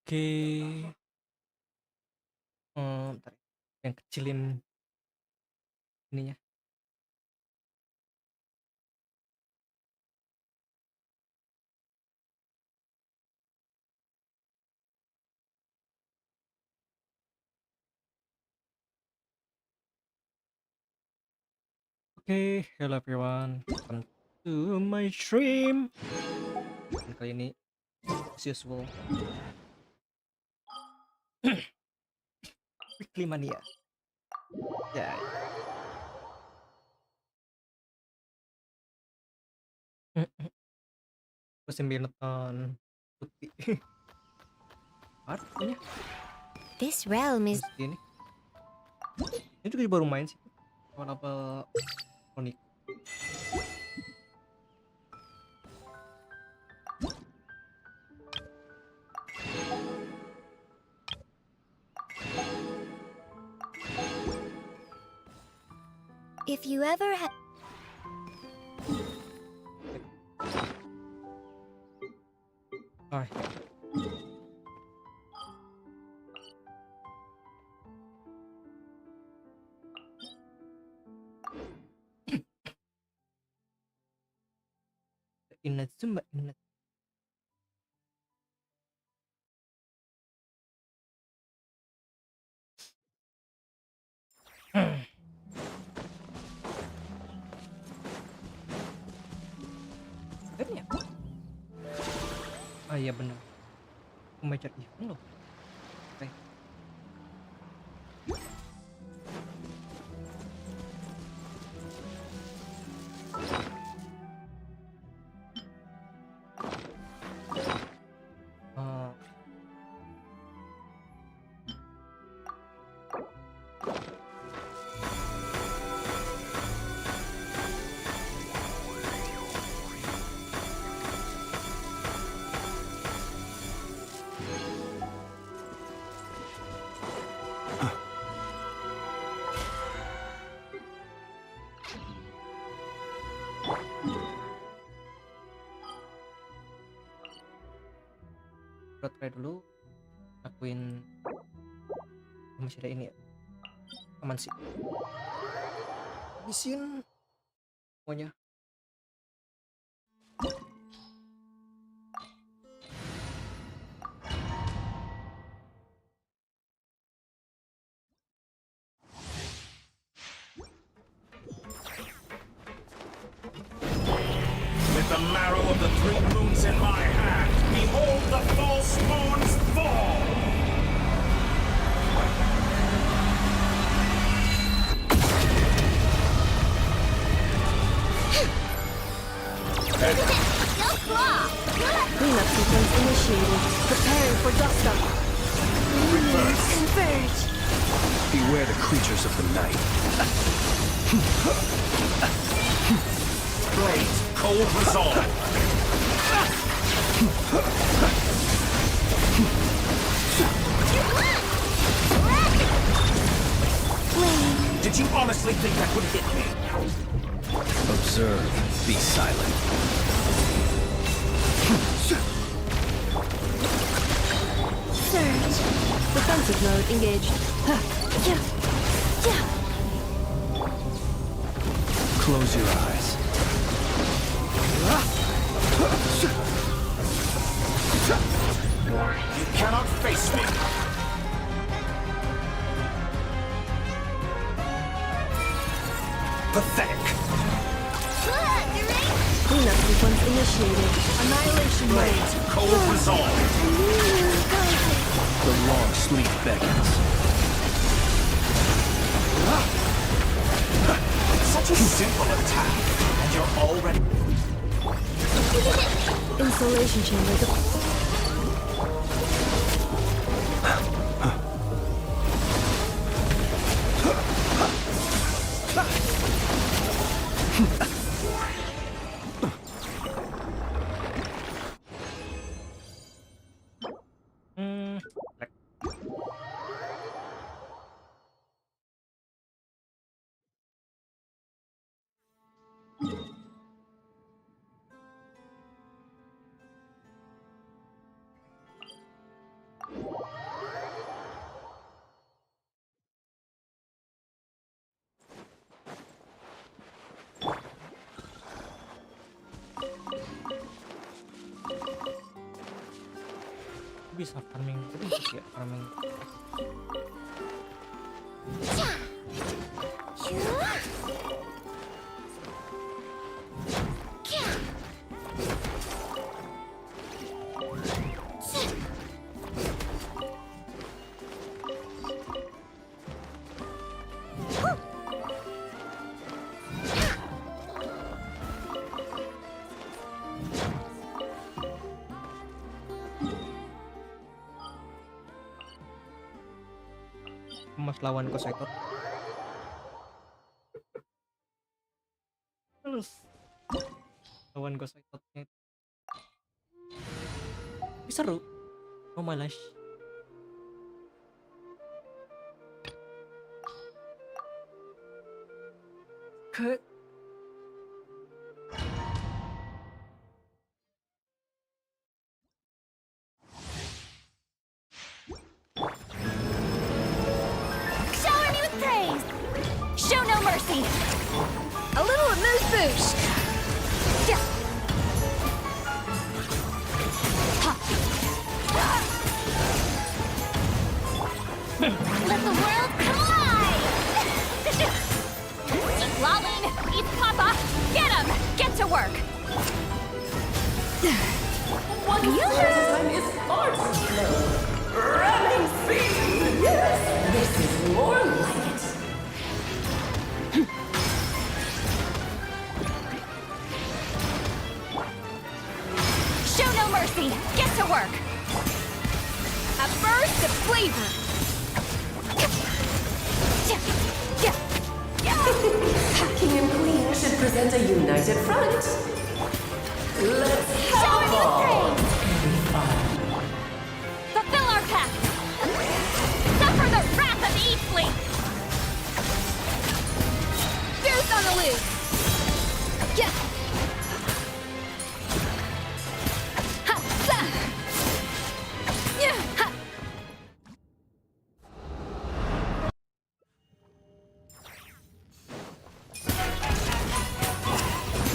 Oke, bentar ya, yang kecilin ininya. Oke, hello everyone, welcome to my stream. Dan kali ini, as usual, Weekly Mania. Ya, gue sambil nonton putih. Apa pokoknya? This realm is Ini juga baru main sih. Apa Sonic. if you ever had Ah, Inazuma. Ini apa? Ah iya benar. Major event loh. Oke. Ah, Kita try dulu lakuin masih ada ini ya. Aman sih. Habisin semuanya. With the marrow of the three moons in my hand, behold the false moons fall! cleanup sequence initiated, preparing for dust up. Converge. Beware the creatures of the night. Blaze, cold resolve! Flame. Did you honestly think that would hit me? Observe. Be silent. Surge. Defensive mode engaged. Close your eyes. You cannot face me! Pathetic! Cleanup sequence initiated. Annihilation Blaze, mode. cold resolve! The long sleep beckons. Such a simple attack, and you're already... Insulation chamber. Lag. bisa farming terus ya, farming. Mas lawan Kosetor. Terus lawan Kosetornya seru. Oh malas. Ke Shower me with praise! Show no mercy! A little amuse bouche! Yeah. Let the world collide! Keep lolling, eat papa, get him! Get to work! One time is far too slow. Ramming feet! Yes! This is more like it. Show no mercy! Get to work! A burst of flavor! King and Queen should present a united front. Let's have a ball. Very fun. Fulfill our pact! Suffer the wrath of Eastling! Geus on the loose! Yeah. Ha, sa. Yeah, ha.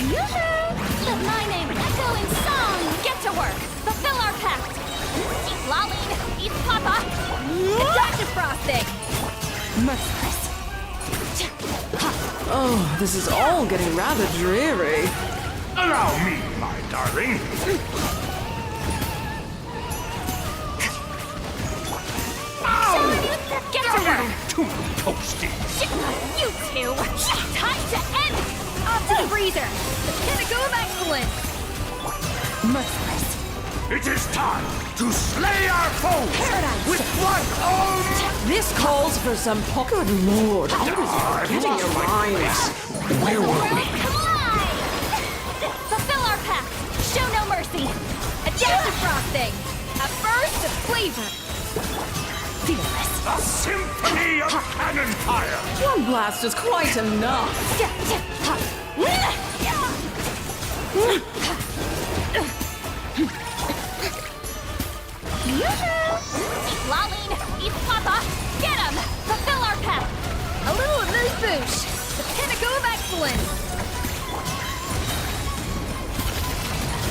Yoo-hoo! Let my name echo in song! Get to work! Fulfill our pact! Keep lolling, eat papa! Attack the frosting! Merciless! Oh, this is all getting rather dreary. Allow me, my darling. Get to work! Too toasty. You two! Time to end! Off to the freezer! The pinnacle of excellence! Merciless! It is time to slay our foes Paradise. with one own. This calls for some Good lord, what is getting your mind? Where were we? Collide! Fulfill our pact! Show no mercy! Adapt to frosting! A burst of flavor! Fearless! A symphony of cannon fire. One blast is quite enough. Keep lolling, eat papa, get him! Fulfill our pact! A little amuse bouche, the pinnacle of excellence!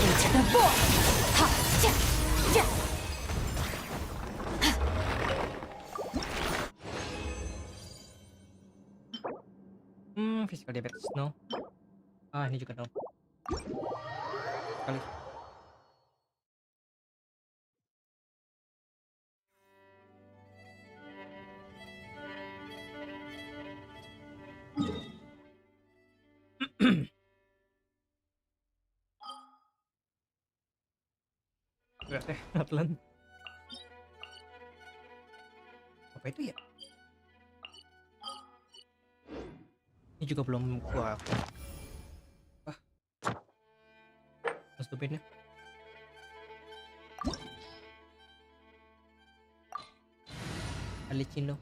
Into the void! Ha, ja, ja. Physical diabetes no. Ini juga no. Kali. Enggak deh, Atlan. Apa itu ya? Ini juga belum gua stupidnya. Alicino.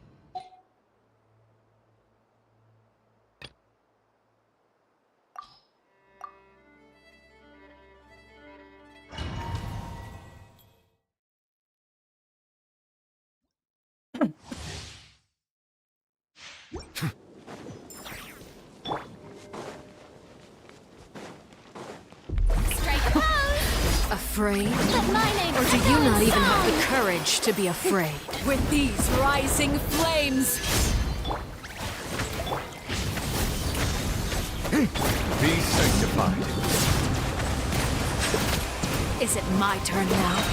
afraid? Let my name Or do echo you in not even have the song. courage to be afraid? With these rising flames! Be sanctified. Is it my turn now?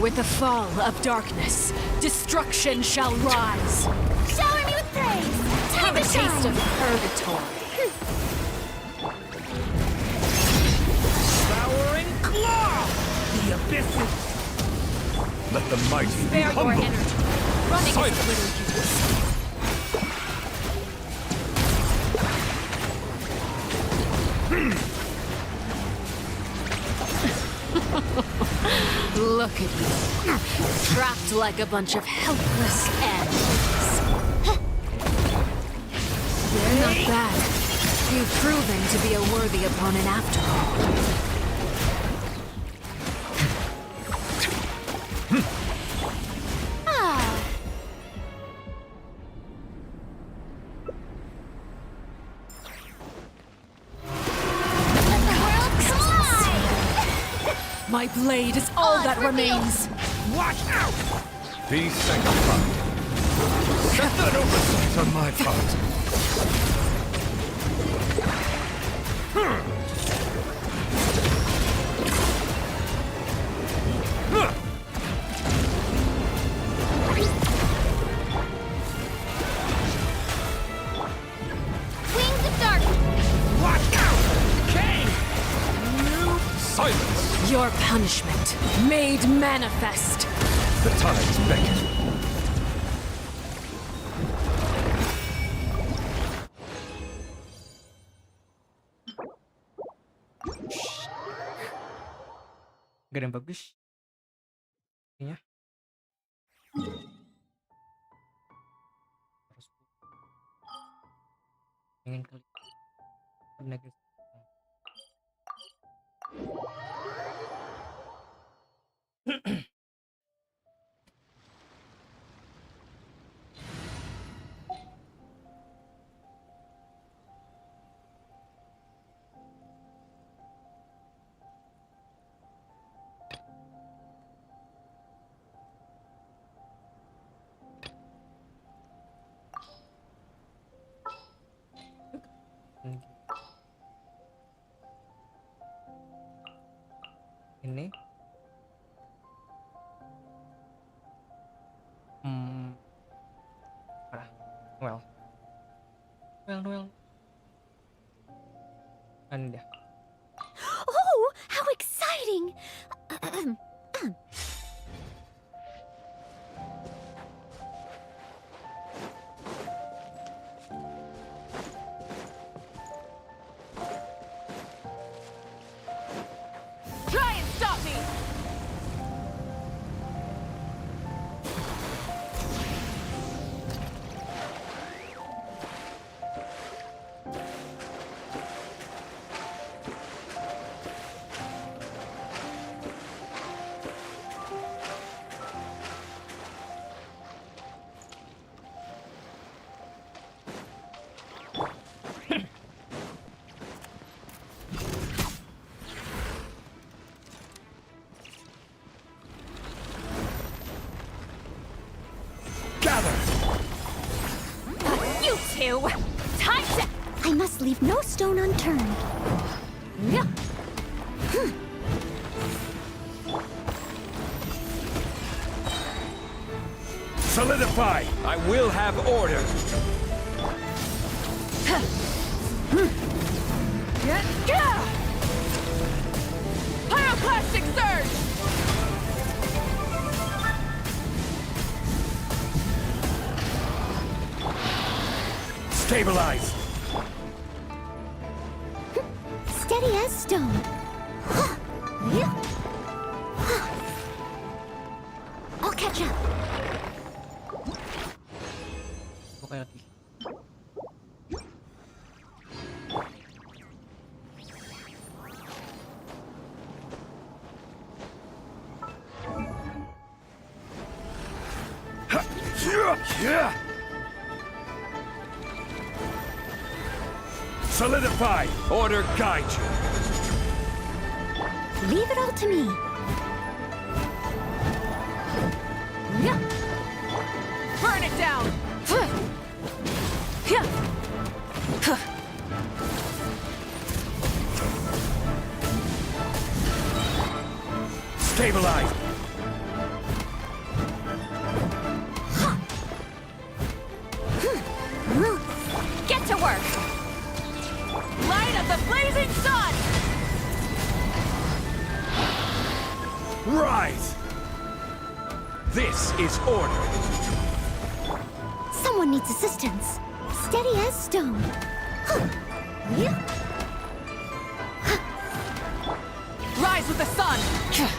With the fall of darkness, destruction shall rise. Shower me with praise. Time Have a to taste shine. of purgatory. Devouring claw! The abysses! Let the mighty be Spare your humbled. energy. Running is Silence. of little use. Look at you. Trapped like a bunch of helpless animals. You're not bad. You've proven to be a worthy opponent after all. Ah, let the world collide. My blade is all that reveal. remains. Watch out! Be sanctified. Set that oversight on my part. Wings of darkness. Watch out! Kane! Silence! Your punishment made manifest. The tides beckon. Gak ada yang bagus. Kayaknya. Harus pengen kali. Bener guys. Ini parah. Noel Anda Oh, how exciting! Try and stop me! You two! Time to... I must leave no stone unturned. Yeah. Solidify! I will have order! Pyroclastic surge! Stabilize! Steady as stone. Yeah. I'll catch up. pokoknya lagi. Solidify! Order guide you! Leave it all to me. Yeah. Burn it down! Yeah. Stabilize! Get to work. Light of the blazing sun! Rise! This is order! Someone needs assistance. Steady as stone. Huh. Yeah. Rise with the sun! Yeah.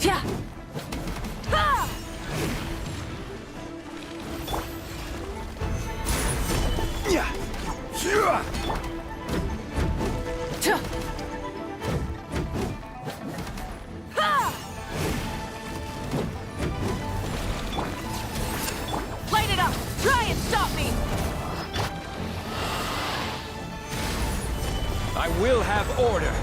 Yeah! Ha! Yeah! Yeah! Tuh. Ha! Light it up! Try and stop me! I will have order!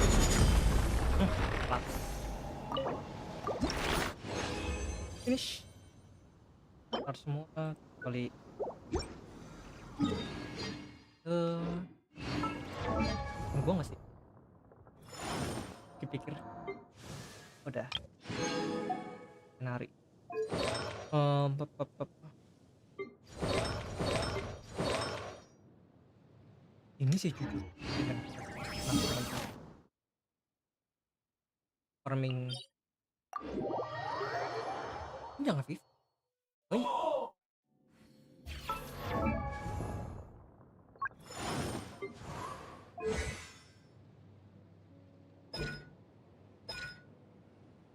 Finish. Harus semua kali. Gua nggak sih? Dipikir. Udah. Menari. Ini sih jujur. Farming. Jangan Viv. Oi.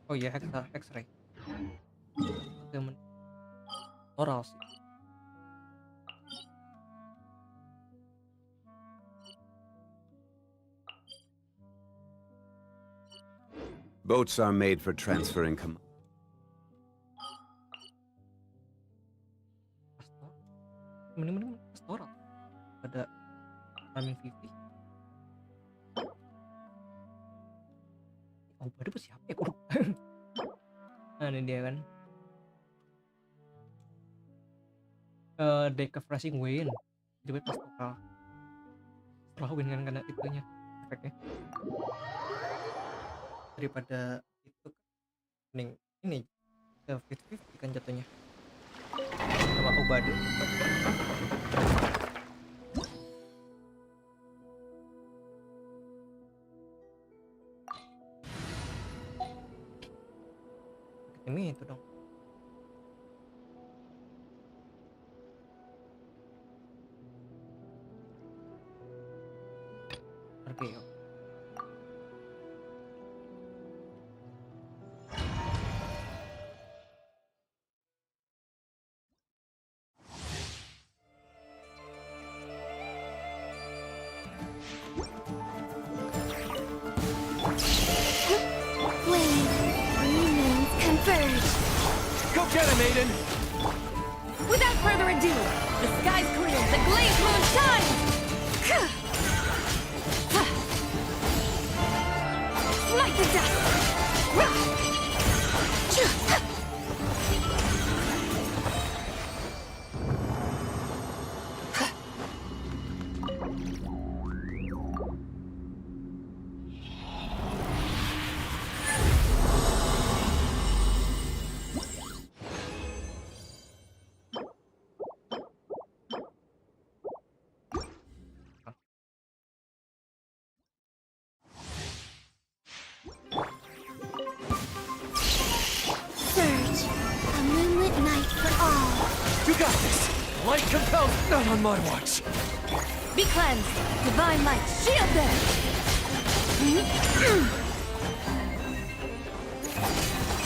Oh iya, X-ray. Oral sih. Boats are made for transferring command. Mending pastoral. Ada farming 50. Oh, baru siapa ya? Kok? Nah, ini dia kan. Deck of Racing Wayne. Jadi pastoral. Setelah win kan karena itunya efeknya. Daripada itu mending ini ke 50 kan jatuhnya. Sama Obade. Ini itu dong. Oke. Go get him, Aiden! Without further ado, the sky's clear, the glazed moon shines! Light the dust! Surge, a moonlit night for all. You got this! Light compels, not on my watch! Be cleansed! Divine light, shield them!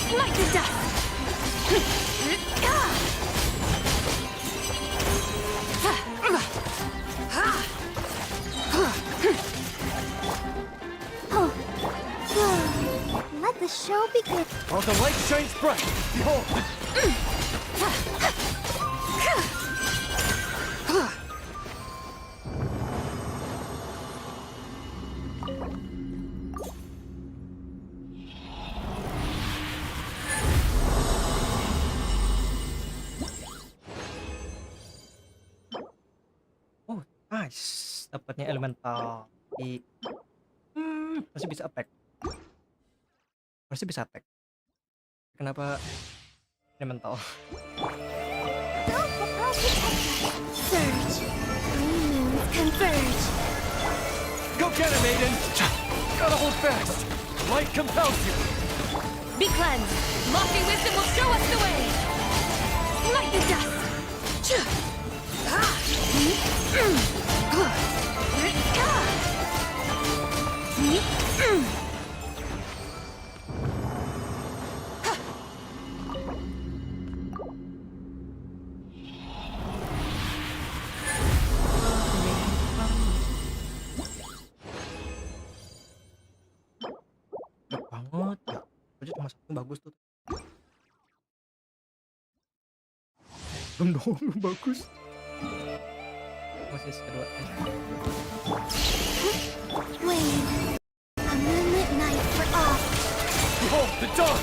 Like the dust. Let the show begin. While the light shines bright, behold the... Oh, nice. Dapatnya elemental. Masih bisa attack. Masih bisa attack. Kenapa elemental? Surge. Moons converge. Go get him, Aiden! Gotta hold fast! Light compels you! Be cleansed. Lofty wisdom will show us the way. Like the dust. Cepet banget ya. Aja cuma satu bagus tuh. Belum dong, belum bagus. Masih kedua. Wave. A moonlit night for all. Behold the dawn!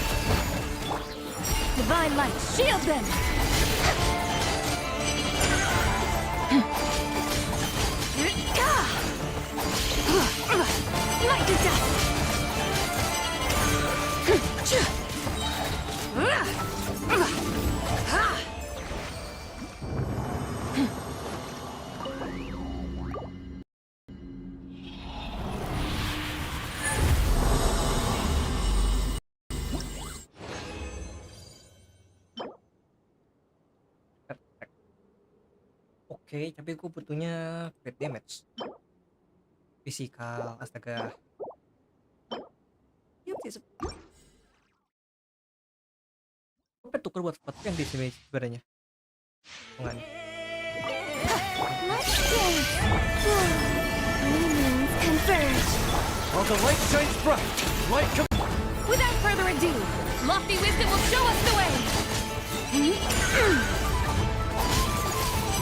Divine light, shield them. Like the dust. Oke, tapi gue butuhnya crit damage. Physical, astaga. Iya sih. Gue tukar buat sepatu yang di sini sebenarnya. Enggak. Let's dance. Moons converge. While the light shines bright, light com... Without further ado, lofty wisdom will show us the way.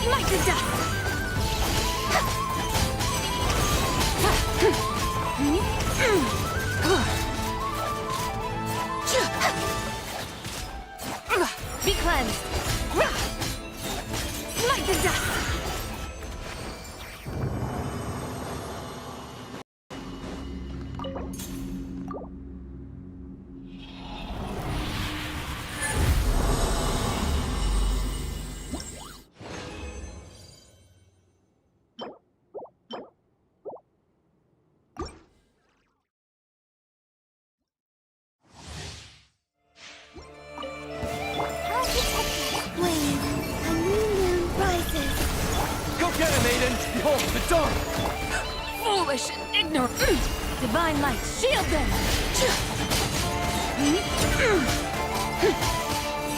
Like the dust. Be cleansed. Like the dust. Wave. A new moon rises. Go get him, Aiden! Behold the dawn! Foolish and ignorant. Divine light, shield them.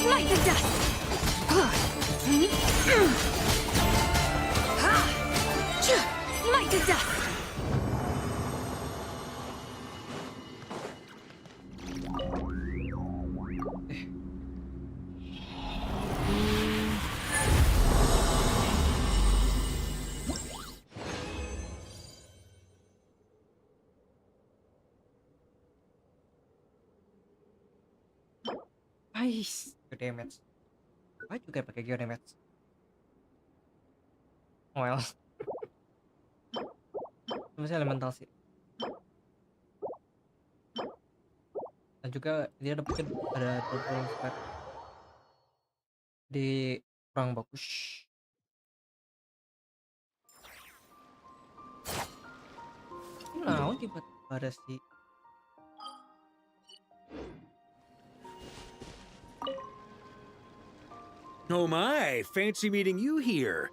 Like the dust. Like the dust. Nice. Gear damage. Apa juga pakai gear damage? Well. Masih elemental sih. Dan juga dia dapetnya ada double spread. Di kurang bagus. Nah, tiba-tiba ada sih. Oh my, fancy meeting you here.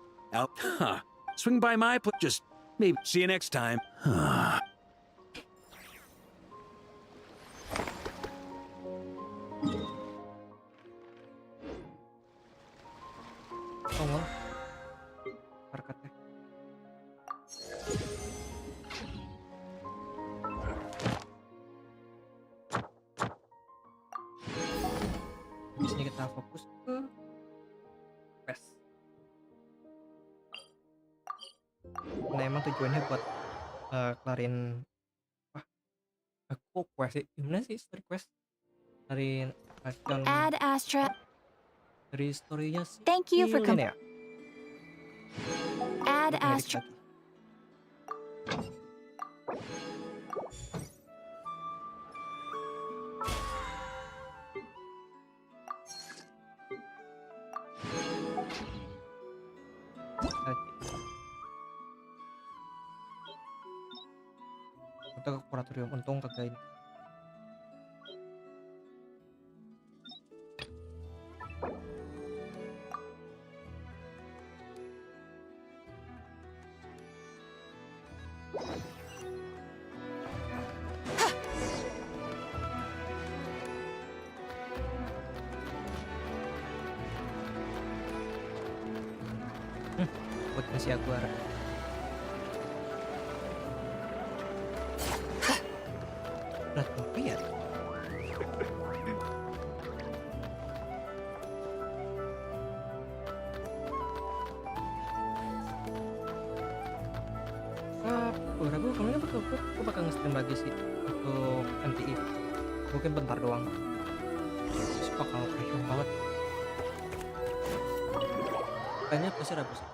Swing by my place. Just maybe see you next time. Tongol. Karkatnya. Di sini kita fokus ke quest. Nah emang tujuannya buat kelarin aku quest sih. Gimana sih story quest? Kelarin Alcyon Ad Astra. dari storynya sih. Thank you for ini ya. Ad Menarik Astra. lagi. Kita ke kuratorium, untung kagak ini. Buat ngasih aku arah. Berat apa ya? Ragu kemarin aku bakal nge-stream lagi sih untuk NTI. Mungkin bentar doang. Terus bakal pressure banget. Kayaknya pasti ragu sih.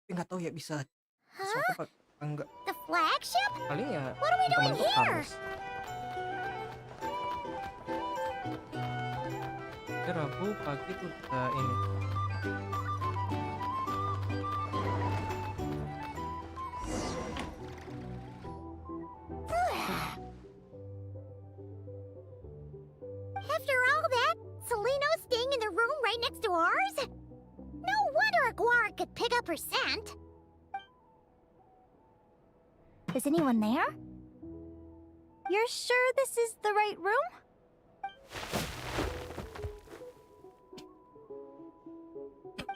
Tapi nggak tahu ya bisa sesuatu apa enggak. The flagship? Paling ya What are we doing temen tuh here? kamus. Tapi Rabu pagi tuh udah ini. After all that, Seleno's staying in the room right next to ours? No wonder Aguara could pick up her scent. Is anyone there? You're sure this is the right room?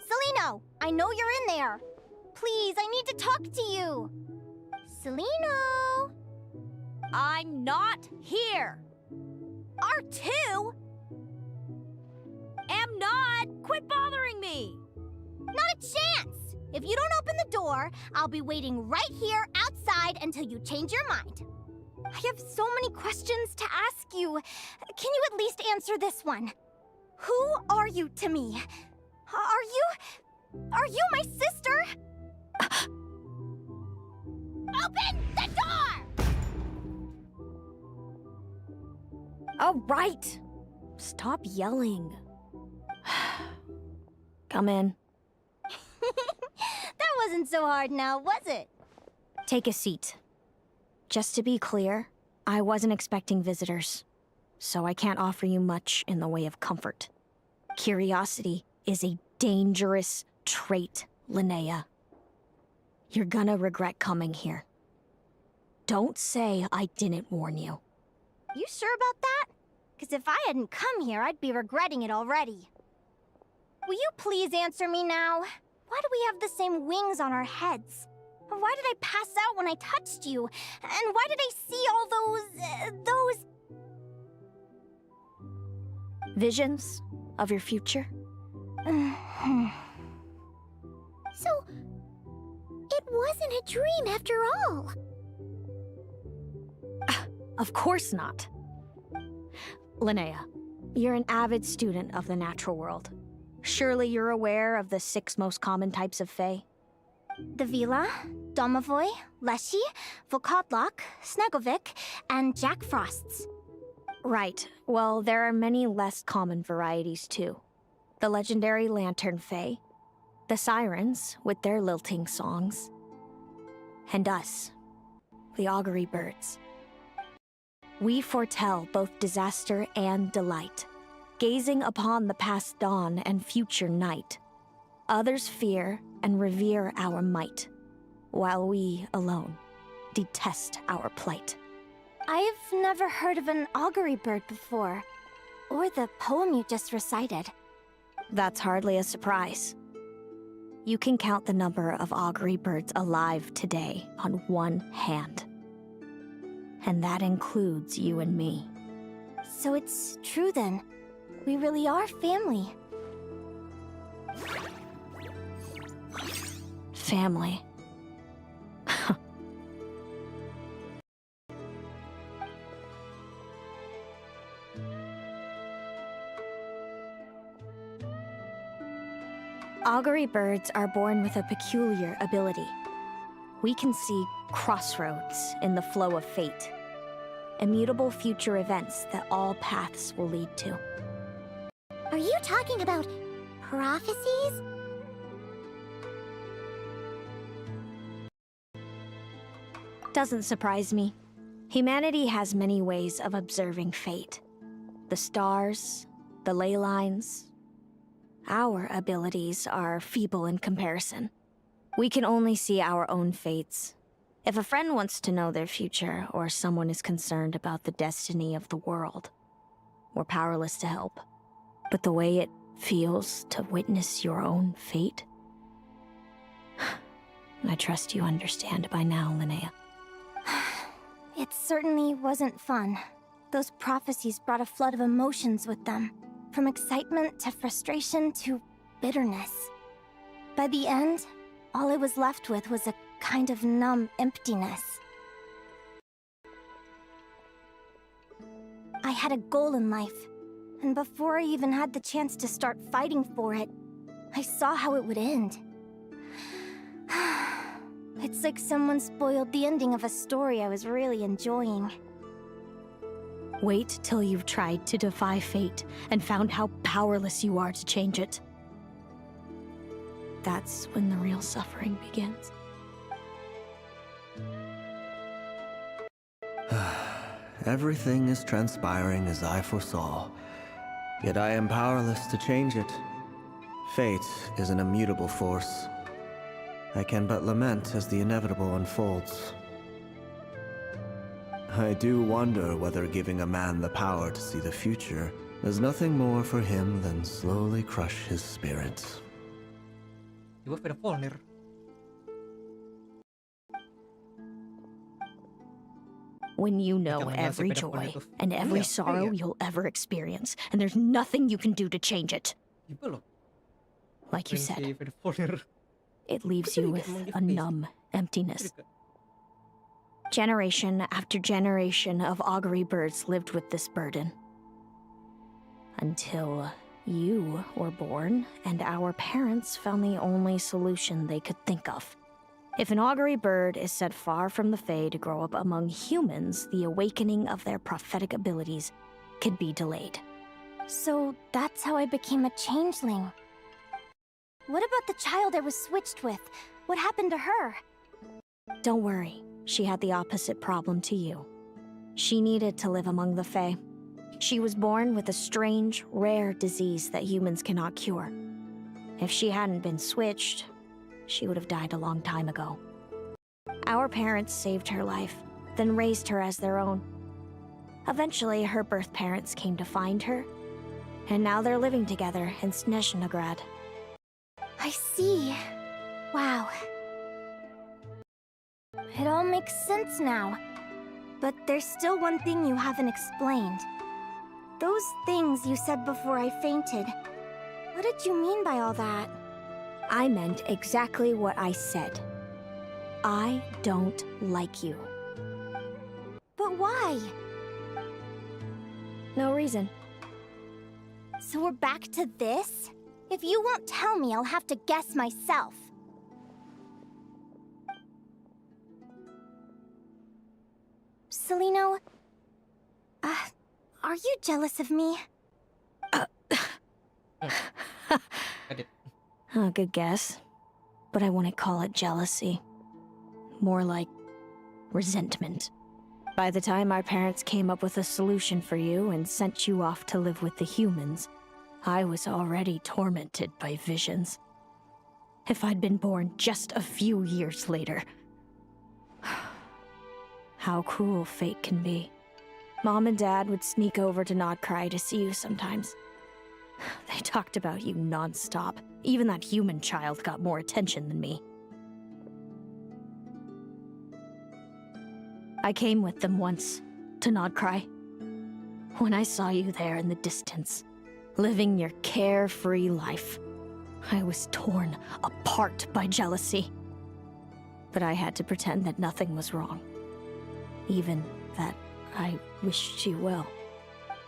Seleno, I know you're in there. Please, I need to talk to you. Seleno? I'm not here. R2? Am not. Quit bothering me. Not a chance. If you don't open the door, I'll be waiting right here outside until you change your mind. I have so many questions to ask you. Can you at least answer this one? Who are you to me? Are you my sister? Open the door! All right. Stop yelling. Come in. That wasn't so hard now, was it? Take a seat. Just to be clear, I wasn't expecting visitors, so I can't offer you much in the way of comfort. Curiosity is a dangerous trait, Linnea. You're gonna regret coming here. Don't say I didn't warn you. You sure about that? Because if I hadn't come here, I'd be regretting it already. Will you please answer me now? Why do we have the same wings on our heads? Why did I pass out when I touched you? And why did I see all those... Visions of your future? So, it wasn't a dream after all. Of course not. Linnea, you're an avid student of the natural world. Surely you're aware of the 6 most common types of Fae? The Vila, Domovoy, Leshy, Volkodlok, Snegovic, and Jack Frosts. Right. Well, there are many less common varieties too. The legendary Lantern Fae, the Sirens with their lilting songs, and us, the Augury Birds. We foretell both disaster and delight, gazing upon the past dawn and future night. Others fear and revere our might, while we alone detest our plight. I've never heard of an augury bird before, or the poem you just recited. That's hardly a surprise. You can count the number of augury birds alive today on one hand. And that includes you and me. So it's true then. We really are family. Family. Augury birds are born with a peculiar ability. We can see crossroads in the flow of fate. Immutable future events that all paths will lead to. Are you talking about prophecies? Doesn't surprise me. Humanity has many ways of observing fate. The stars, the ley lines. Our abilities are feeble in comparison. We can only see our own fates. If a friend wants to know their future, or someone is concerned about the destiny of the world, we're powerless to help. But the way it feels to witness your own fate, I trust you understand by now, Linnea. It certainly wasn't fun. Those prophecies brought a flood of emotions with them. From excitement to frustration to bitterness. By the end, all I was left with was a kind of numb emptiness. I had a goal in life, and before I even had the chance to start fighting for it, I saw how it would end. It's like someone spoiled the ending of a story I was really enjoying. Wait till you've tried to defy fate and found how powerless you are to change it. That's when the real suffering begins. Everything is transpiring as I foresaw, yet I am powerless to change it. Fate is an immutable force. I can but lament as the inevitable unfolds. I do wonder whether giving a man the power to see the future does nothing more for him than slowly crush his spirit. Tiba pada Volnir. When you know Jangan every nasib pada joy Volnir tuh. and every Iya, sorrow iya. you'll ever experience, and there's nothing you can do to change it. Tiba loh. Like you Prinsip said, pada Volnir. it leaves you with a numb emptiness. Juga. Generation after generation of augury birds lived with this burden. Until you were born, and our parents found the only solution they could think of. If an augury bird is set far from the Fae to grow up among humans, the awakening of their prophetic abilities could be delayed. So that's how I became a changeling. What about the child I was switched with? What happened to her? Don't worry, she had the opposite problem to you. She needed to live among the Fae. She was born with a strange, rare disease that humans cannot cure. If she hadn't been switched, she would have died a long time ago. Our parents saved her life, then raised her as their own. Eventually, her birth parents came to find her, and now they're living together in Snezhnegrad. I see. Wow. It all makes sense now. But there's still one thing you haven't explained. Those things you said before I fainted. What did you mean by all that? I meant exactly what I said. I don't like you. But why? No reason. So we're back to this? If you won't tell me, I'll have to guess myself. Celino, are you jealous of me? Edit. Good guess. But I wouldn't call it jealousy. More like resentment. By the time our parents came up with a solution for you and sent you off to live with the humans, I was already tormented by visions. If I'd been born just a few years later. How cruel fate can be. Mom and Dad would sneak over to Nodcry to see you sometimes. They talked about you non-stop. Even that human child got more attention than me. I came with them once, to Nodcry. When I saw you there in the distance, living your carefree life, I was torn apart by jealousy. But I had to pretend that nothing was wrong. Even that I wished you well.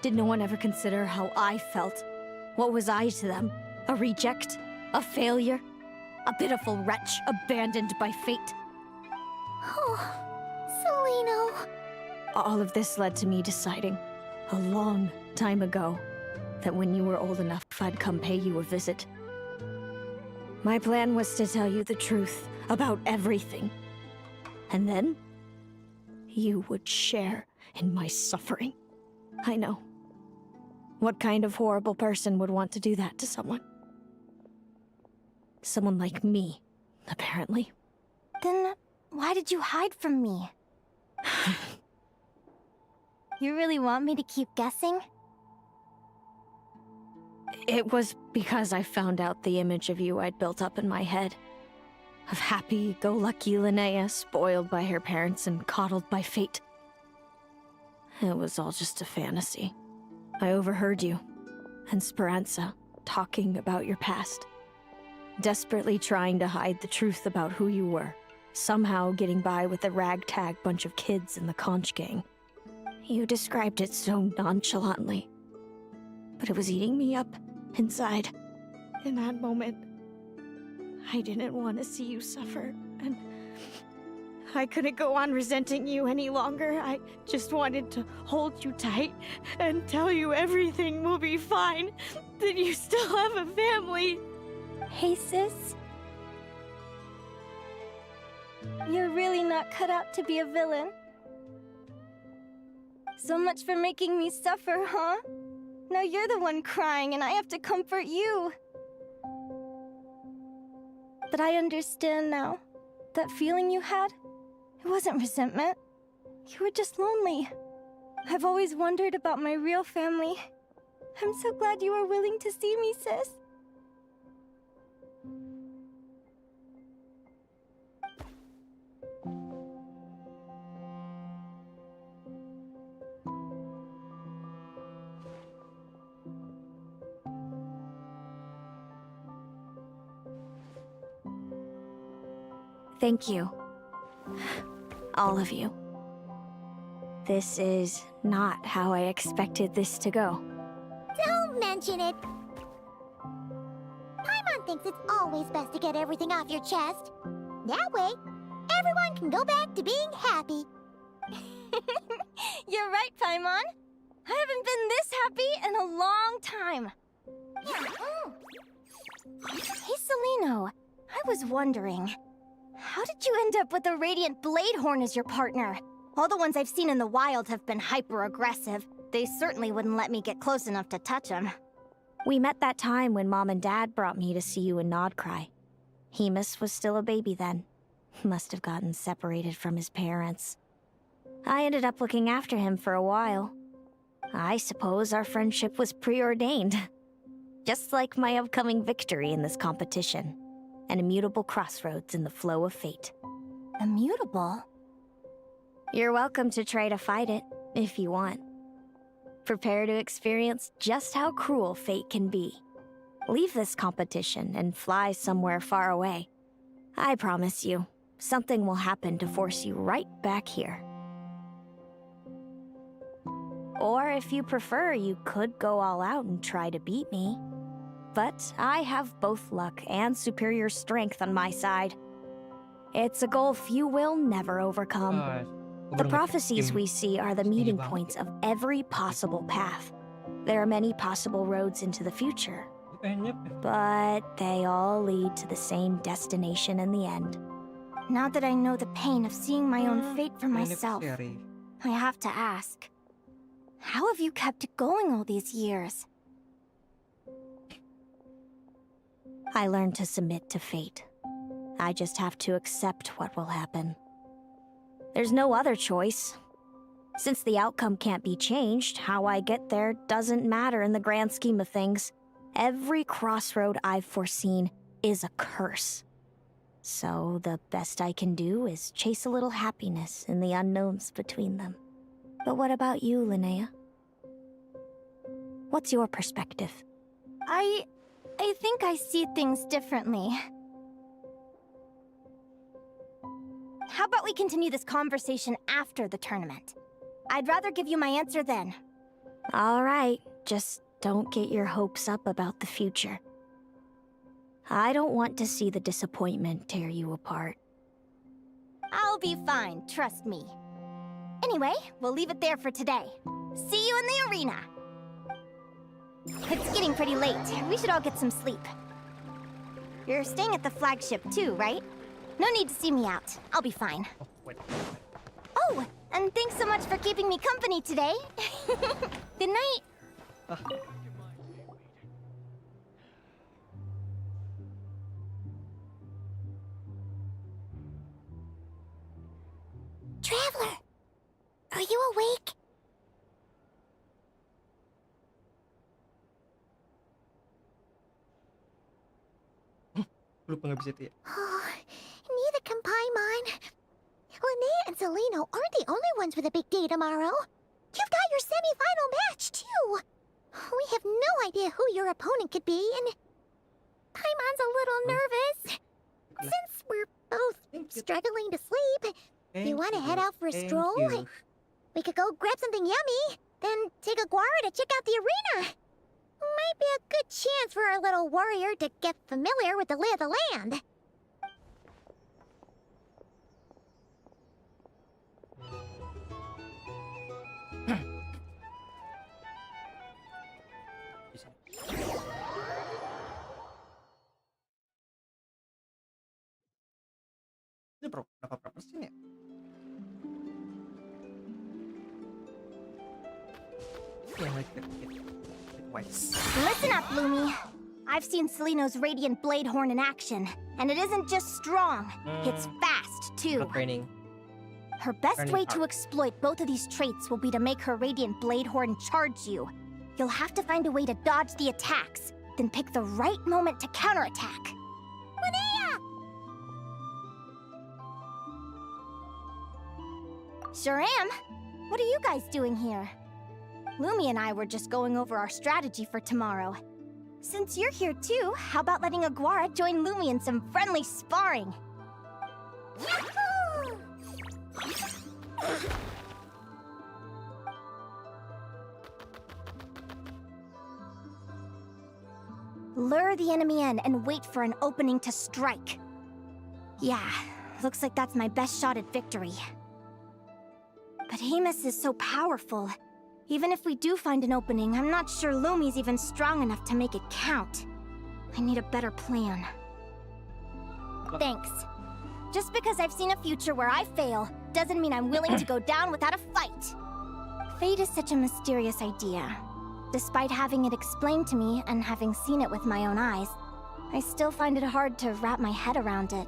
Did no one ever consider how I felt? What was I to them? A reject? A failure? A pitiful wretch abandoned by fate? Oh, Celino. All of this led to me deciding, a long time ago, that when you were old enough, I'd come pay you a visit. My plan was to tell you the truth about everything. And then, you would share in my suffering. I know. What kind of horrible person would want to do that to someone? Someone like me, apparently. Then why did you hide from me? You really want me to keep guessing? It was because I found out the image of you I'd built up in my head. Of happy-go-lucky Linnea, spoiled by her parents and coddled by fate. It was all just a fantasy. I overheard you and Speranza talking about your past. Desperately trying to hide the truth about who you were. Somehow getting by with a ragtag bunch of kids in the conch gang. You described it so nonchalantly. But it was eating me up inside. In that moment, I didn't want to see you suffer, and I couldn't go on resenting you any longer. I just wanted to hold you tight and tell you everything will be fine, that you still have a family. Hey, sis. You're really not cut out to be a villain. So much for making me suffer, huh? Now you're the one crying and I have to comfort you. But I understand now. That feeling you had, it wasn't resentment. You were just lonely. I've always wondered about my real family. I'm so glad you were willing to see me, sis. Thank you. All of you. This is not how I expected this to go. Don't mention it. Paimon thinks it's always best to get everything off your chest. That way, everyone can go back to being happy. You're right, Paimon. I haven't been this happy in a long time. Hey, Celino. I was wondering, how did you end up with a Radiant Bladehorn as your partner? All the ones I've seen in the wild have been hyper-aggressive. They certainly wouldn't let me get close enough to touch them. We met that time when Mom and Dad brought me to see you in Nodcry. Hemus was still a baby then. Must have gotten separated from his parents. I ended up looking after him for a while. I suppose our friendship was preordained. Just like my upcoming victory in this competition. An immutable crossroads in the flow of fate. Immutable? You're welcome to try to fight it, if you want. Prepare to experience just how cruel fate can be. Leave this competition and fly somewhere far away. I promise you, something will happen to force you right back here. Or if you prefer, you could go all out and try to beat me. But I have both luck and superior strength on my side. It's a goal few will never overcome. The prophecies we see are the meeting points of every possible path. There are many possible roads into the future. But they all lead to the same destination in the end. Now that I know the pain of seeing my own fate for myself, I have to ask, how have you kept it going all these years? I learned to submit to fate. I just have to accept what will happen. There's no other choice. Since the outcome can't be changed, how I get there doesn't matter in the grand scheme of things. Every crossroad I've foreseen is a curse. So the best I can do is chase a little happiness in the unknowns between them. But what about you, Linnea? What's your perspective? I think I see things differently. How about we continue this conversation after the tournament? I'd rather give you my answer then. All right, just don't get your hopes up about the future. I don't want to see the disappointment tear you apart. I'll be fine, trust me. Anyway, we'll leave it there for today. See you in the arena! It's getting pretty late. We should all get some sleep. You're staying at the flagship too, right? No need to see me out. I'll be fine. Oh, and thanks so much for keeping me company today. Good night. Traveler, are you awake? Lupa nggak bisa itu ya. Oh, neither can Paimon. Linnea and Celino aren't the only ones with a big day tomorrow. You've got your semi-final match, too. We have no idea who your opponent could be, and Paimon's a little nervous. Since we're both struggling to sleep, do you want to head out for a stroll? We could go grab something yummy, then take a guara to check out the arena. Might be a good chance for our little warrior to get familiar with the lay of the land. Ini berapa persen ya? Yang lagi dikit. Listen up, Lumi. I've seen Celino's Radiant Blade Horn in action, and it isn't just strong, it's fast, too. Training. Her best way to exploit both of these traits will be to make her Radiant Blade Horn charge you. You'll have to find a way to dodge the attacks, then pick the right moment to counterattack. Linnea! Sure am. What are you guys doing here? Lumi and I were just going over our strategy for tomorrow. Since you're here too, how about letting Aguara join Lumi in some friendly sparring? Yahoo! Lure the enemy in and wait for an opening to strike. Yeah, looks like that's my best shot at victory. But Hemus is so powerful. Even if we do find an opening, I'm not sure Lumi's even strong enough to make it count. I need a better plan. Thanks. Just because I've seen a future where I fail, doesn't mean I'm willing to go down without a fight. Fate is such a mysterious idea. Despite having it explained to me and having seen it with my own eyes, I still find it hard to wrap my head around it.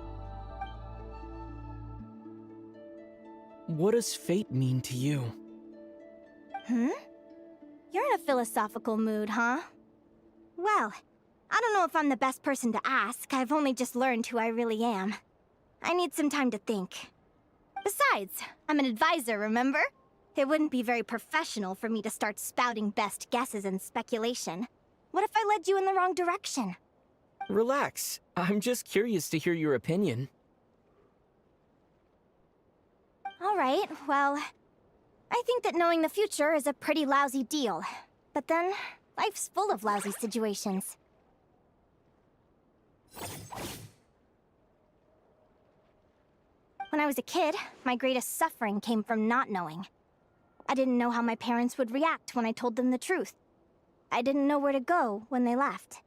What does fate mean to you? You're in a philosophical mood, huh? Well, I don't know if I'm the best person to ask. I've only just learned who I really am. I need some time to think. Besides, I'm an advisor, remember? It wouldn't be very professional for me to start spouting best guesses and speculation. What if I led you in the wrong direction? Relax. I'm just curious to hear your opinion. All right, well, I think that knowing the future is a pretty lousy deal. But then, life's full of lousy situations. When I was a kid, my greatest suffering came from not knowing. I didn't know how my parents would react when I told them the truth. I didn't know where to go when they left.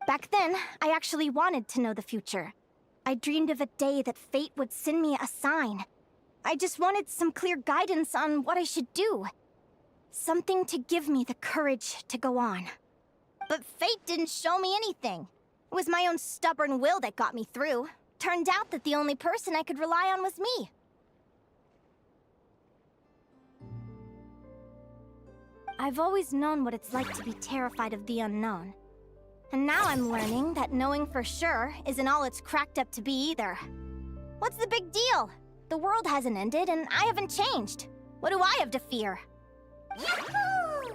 Back then, I actually wanted to know the future. I dreamed of a day that fate would send me a sign. I just wanted some clear guidance on what I should do. Something to give me the courage to go on. But fate didn't show me anything. It was my own stubborn will that got me through. Turned out that the only person I could rely on was me. I've always known what it's like to be terrified of the unknown. And now I'm learning that knowing for sure isn't all it's cracked up to be either. What's the big deal? The world hasn't ended and I haven't changed. What do I have to fear? Yahoo!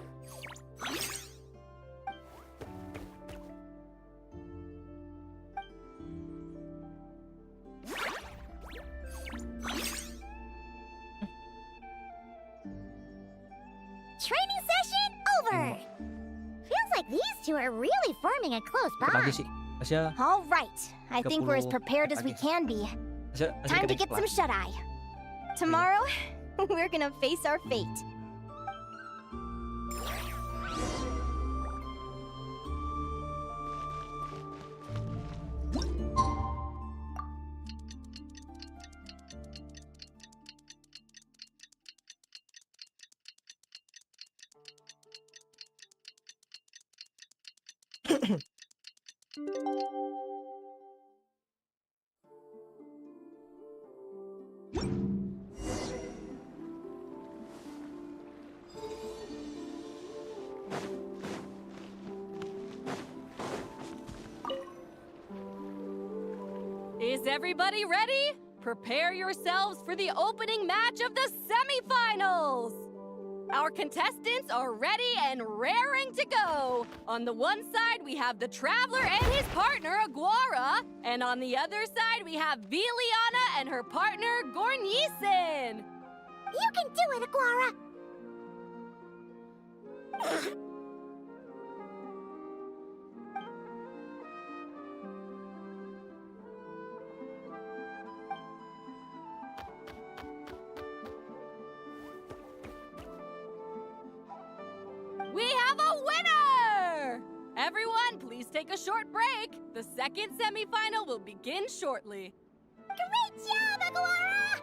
Training session over! Feels like these two are really forming a close Pagi bond. sih. Masih All right, I think we're as 30 prepared as we pagi. can be. masih Time to dikit get some kelas. shut-eye. Tomorrow, we're gonna face our fate. Is everybody ready? Prepare yourselves for the opening match of the semifinals! Our contestants are ready and raring to go. On the one side, we have the Traveler and his partner, Aguara. And on the other side, we have Viliana and her partner, Gornisen. You can do it, Aguara! We have a winner! Everyone, please take a short break. The second semifinal will begin shortly. Great job, Aguara!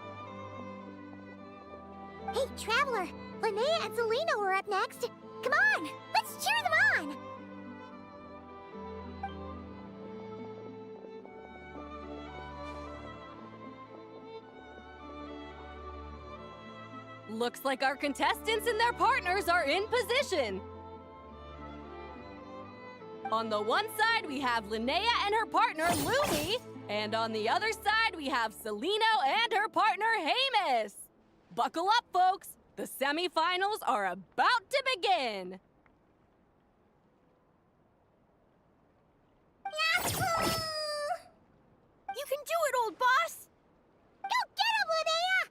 Hey, Traveler! Linnea and Zelino are up next. Come on, let's cheer them on! Looks like our contestants and their partners are in position. On the one side, we have Linnea and her partner, Lumi. And on the other side, we have Celino and her partner, Hamus. Buckle up, folks. The semifinals are about to begin. Yahoo! You can do it, old boss! Go get him, Linnea!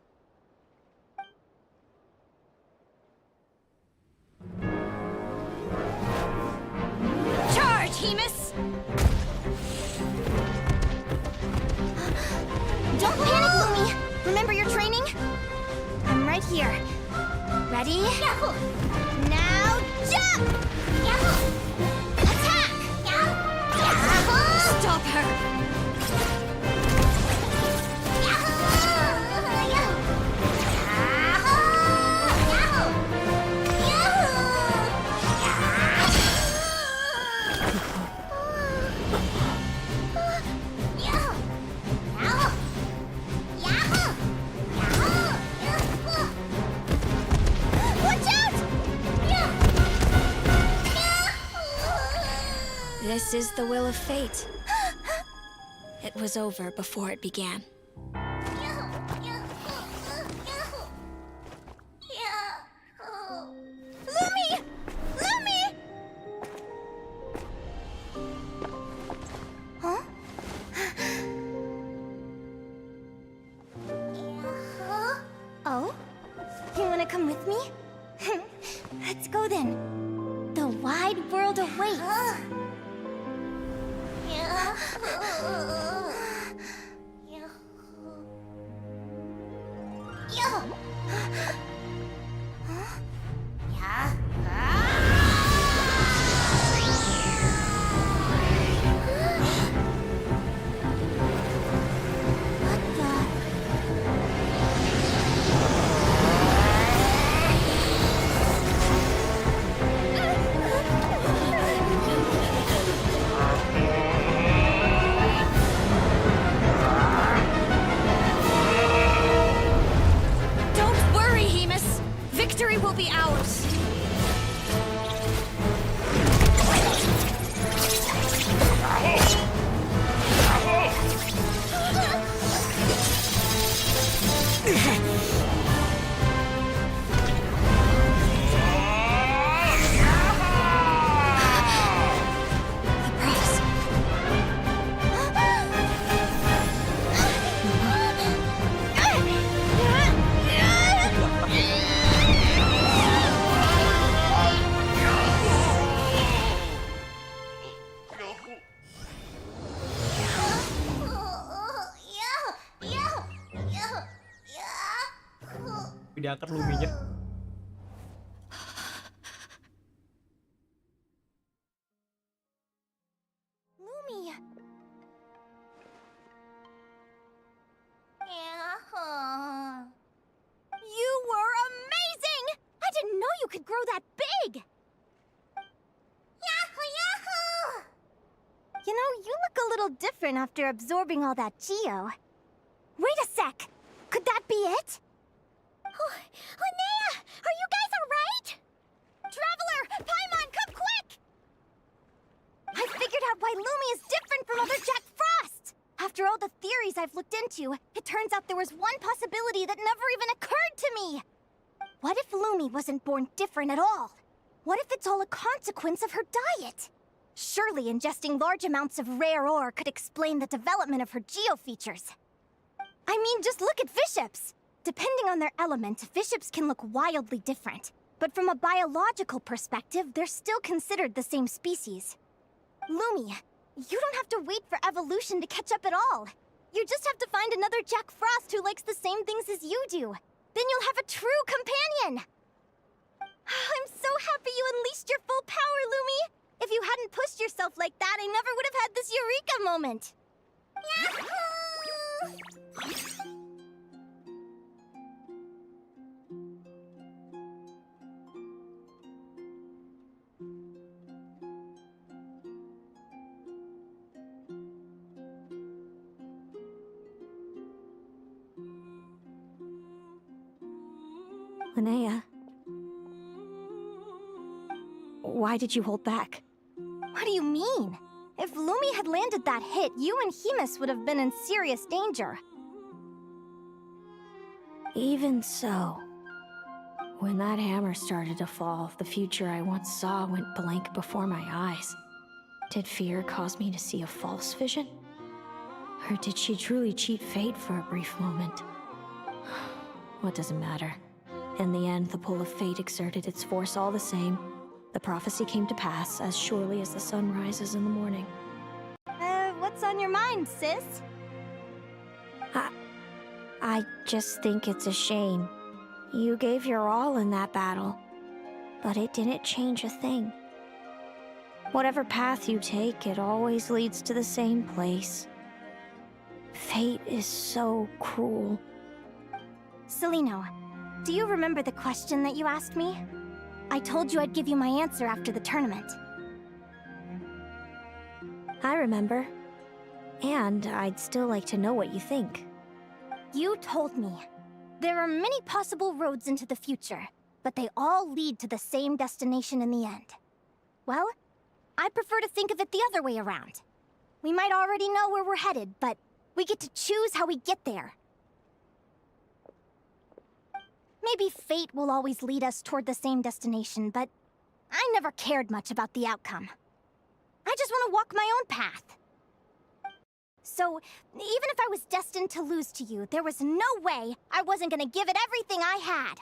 Charge, Hamus! Don't panic, Lumi! Remember your training? I'm right here. Ready? Yahoo! Now jump! Yahoo! Attack! Yahoo! Stop her! This is the will of fate. It was over before it began. Lumi! Lumi! Huh? Oh? You wanna come with me? Let's go then. The wide world awaits. Diangkat Luminya. Lumi. You were amazing! I didn't know you could grow that big! Yahoo, yahoo! You know, you look a little different after absorbing all that geo. Wait a sec! Could that be it? Oh, Linnea! Are you guys alright? Traveler! Paimon, come quick! I figured out why Lumi is different from other Jack Frosts! After all the theories I've looked into, it turns out there was one possibility that never even occurred to me! What if Lumi wasn't born different at all? What if it's all a consequence of her diet? Surely ingesting large amounts of rare ore could explain the development of her geo-features. I mean, just look at fiships! Depending on their element, fiships can look wildly different. But from a biological perspective, they're still considered the same species. Lumi, you don't have to wait for evolution to catch up at all. You just have to find another Jack Frost who likes the same things as you do. Then you'll have a true companion! I'm so happy you unleashed your full power, Lumi! If you hadn't pushed yourself like that, I never would have had this eureka moment! Yahoo! Linnea, why did you hold back? What do you mean? If Lumi had landed that hit, you and Hemus would have been in serious danger. Even so, when that hammer started to fall, the future I once saw went blank before my eyes. Did fear cause me to see a false vision? Or did she truly cheat fate for a brief moment? What does it matter? In the end, the pull of fate exerted its force all the same. The prophecy came to pass as surely as the sun rises in the morning. What's on your mind, sis? I just think it's a shame. You gave your all in that battle, but it didn't change a thing. Whatever path you take, it always leads to the same place. Fate is so cruel. Celino, do you remember the question that you asked me? I told you I'd give you my answer after the tournament. I remember. And I'd still like to know what you think. You told me. There are many possible roads into the future, but they all lead to the same destination in the end. Well, I prefer to think of it the other way around. We might already know where we're headed, but we get to choose how we get there. Maybe fate will always lead us toward the same destination, but I never cared much about the outcome. I just want to walk my own path. So, even if I was destined to lose to you, there was no way I wasn't gonna give it everything I had.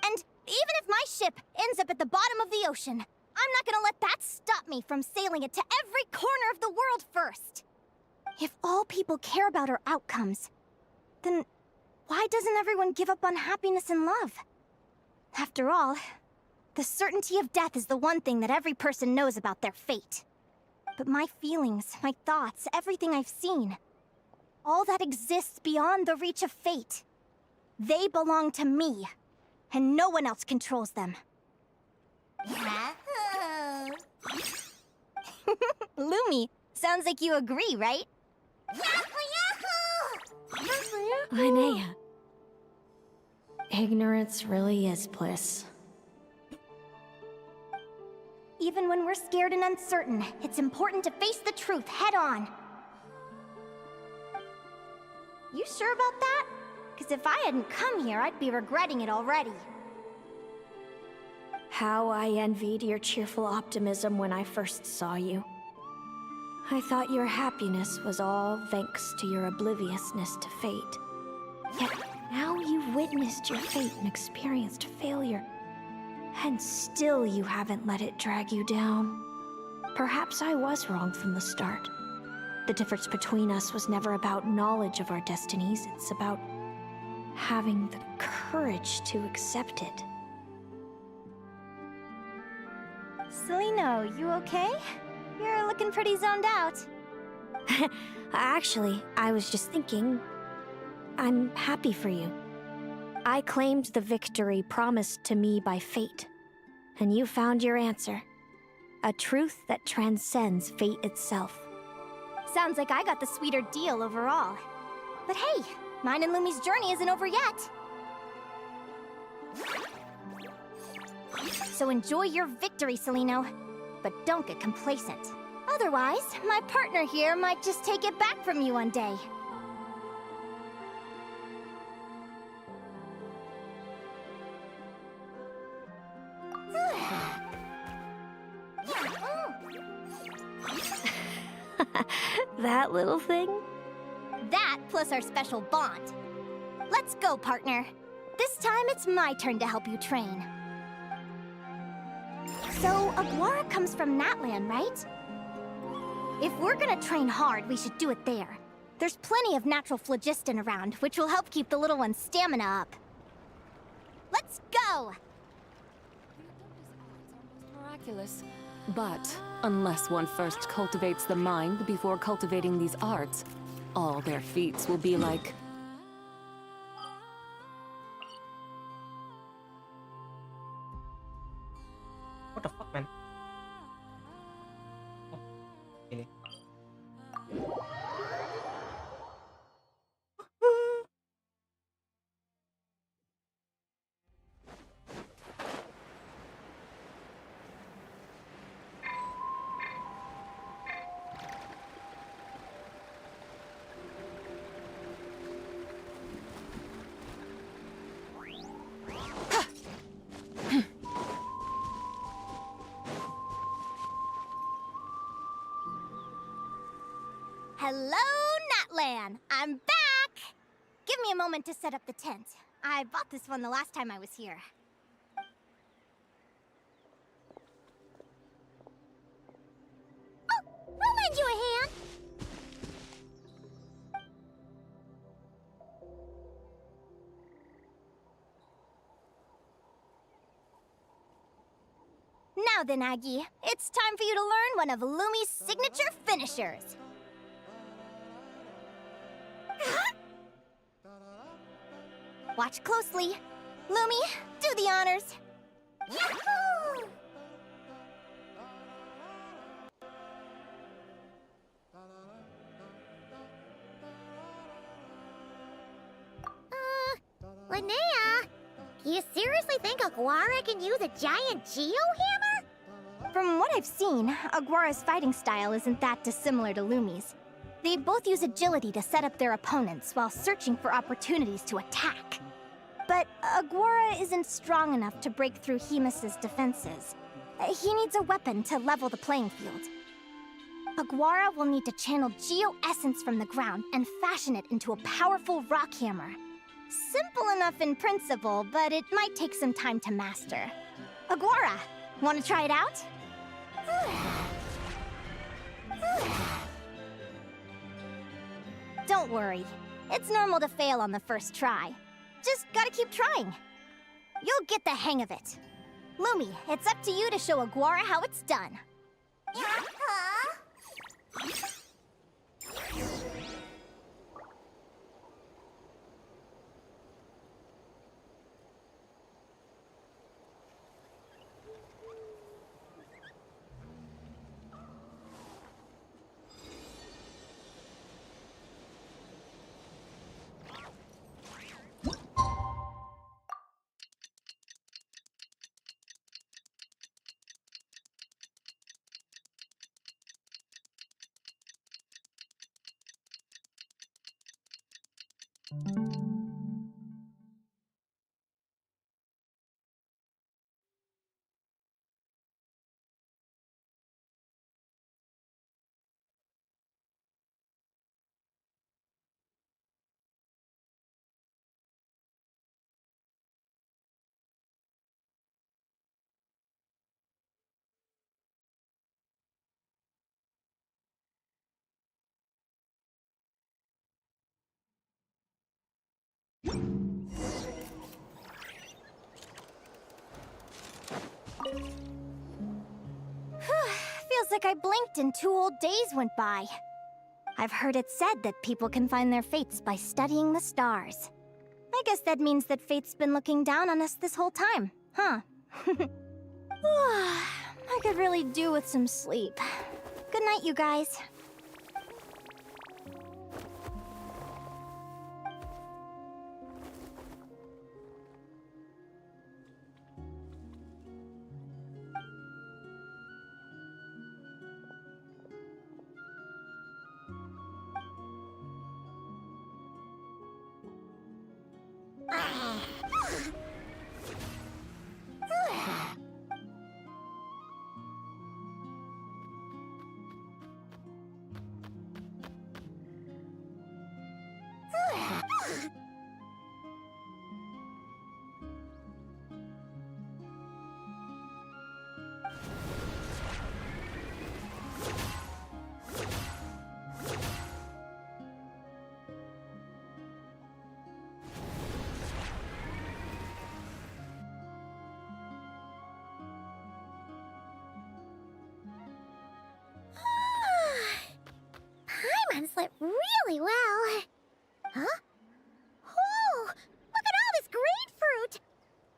And even if my ship ends up at the bottom of the ocean, I'm not gonna let that stop me from sailing it to every corner of the world first. If all people care about are outcomes, then why doesn't everyone give up on happiness and love? After all, the certainty of death is the one thing that every person knows about their fate. But my feelings, my thoughts, everything I've seen, all that exists beyond the reach of fate. They belong to me, and no one else controls them. Lumi, sounds like you agree, right? Linnea. Ignorance really is bliss. Even when we're scared and uncertain, it's important to face the truth head on. You sure about that? Because if I hadn't come here, I'd be regretting it already. How I envied your cheerful optimism when I first saw you. I thought your happiness was all thanks to your obliviousness to fate. Yet now you've witnessed your fate and experienced failure. And still you haven't let it drag you down. Perhaps I was wrong from the start. The difference between us was never about knowledge of our destinies, it's about having the courage to accept it. Celino, you okay? You're looking pretty zoned out. Actually, I was just thinking, I'm happy for you. I claimed the victory promised to me by fate, and you found your answer. A truth that transcends fate itself. Sounds like I got the sweeter deal overall. But hey, mine and Lumi's journey isn't over yet. So enjoy your victory, Celino. But don't get complacent. Otherwise, my partner here might just take it back from you one day. That little thing? That plus our special bond. Let's go, partner. This time it's my turn to help you train. So, Aguara comes from Natlan, right? If we're gonna train hard, we should do it there. There's plenty of natural phlogiston around, which will help keep the little one's stamina up. Let's go! Miraculous. But unless one first cultivates the mind before cultivating these arts, all their feats will be like... What the fuck, man? Oh, ini. Hello, Natlan! I'm back! Give me a moment to set up the tent. I bought this one the last time I was here. Oh, I'll lend you a hand! Now then, Aggie, it's time for you to learn one of Lumi's signature finishers. Watch closely. Lumi, do the honors. Yahoo! Linnea, you seriously think Aguara can use a giant geohammer? From what I've seen, Aguara's fighting style isn't that dissimilar to Lumi's. They both use agility to set up their opponents while searching for opportunities to attack. But Aguara isn't strong enough to break through Hemus's defenses. He needs a weapon to level the playing field. Aguara will need to channel geo-essence from the ground and fashion it into a powerful rock hammer. Simple enough in principle, but it might take some time to master. Aguara, want to try it out? Don't worry. It's normal to fail on the first try. Just gotta keep trying. You'll get the hang of it. Lumi, it's up to you to show Aguara how it's done. like I blinked and 2 whole days went by. I've heard it said that people can find their fates by studying the stars. I guess that means that fate's been looking down on us this whole time, huh? I could really do with some sleep. Good night, you guys. Paimon slept really well. Huh? Whoa! Look at all this grapefruit!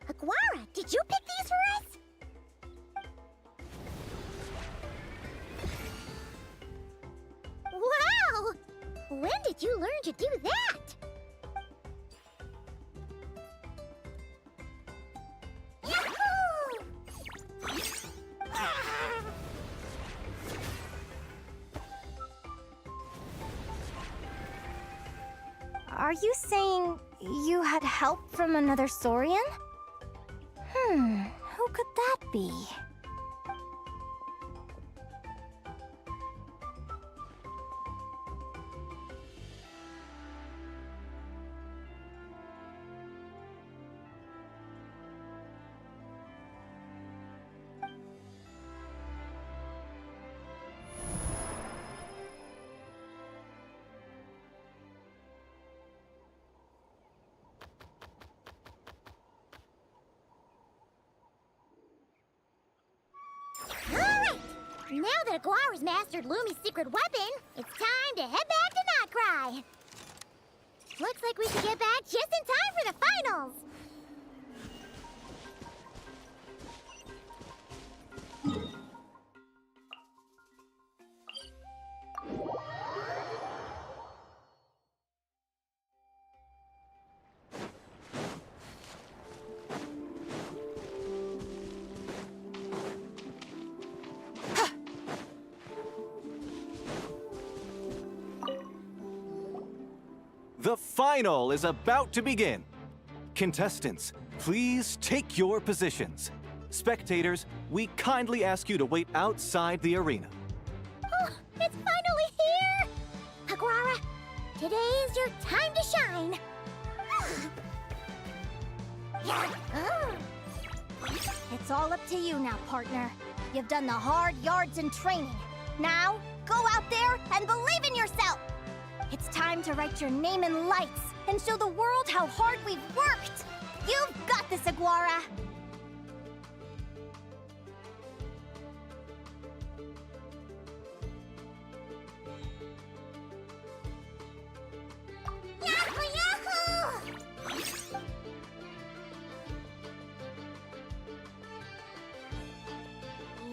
Aguara, did you pick these for us? Wow! When did you learn to do that? Yahoo! Are you saying you had help from another Saurian? Who could that be? Now that Aguara's mastered Lumi's secret weapon, it's time to head back to Notcry. Looks like we should get back just in time for the finals. The final is about to begin. Contestants, please take your positions. Spectators, we kindly ask you to wait outside the arena. Oh, it's finally here! Aguara, today is your time to shine. It's all up to you now, partner. You've done the hard yards in training. Now, go out there and believe in yourself! It's time to write your name in lights and show the world how hard we've worked! You've got this, Aguara! Yahoo! Yahoo!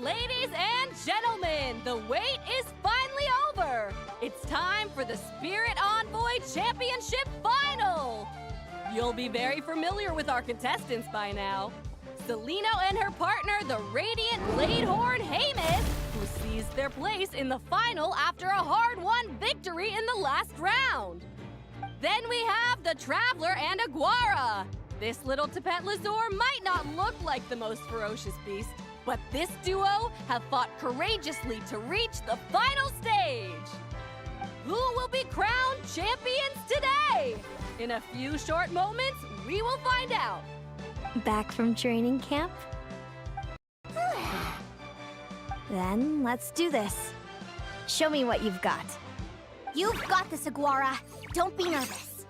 Ladies and gentlemen, the wait is finally over. It's time for the Spirit Envoy Championship Final. You'll be very familiar with our contestants by now. Celino and her partner, the Radiant Bladehorn Hamus, who seized their place in the final after a hard-won victory in the last round. Then we have the Traveler and Aguara. This little Tapetlasaur might not look like the most ferocious beast, but this duo have fought courageously to reach the final stage. Who will be crowned champions today? In a few short moments, we will find out. Back from training camp? Then let's do this. Show me what you've got. You've got this, Aguara. Don't be nervous.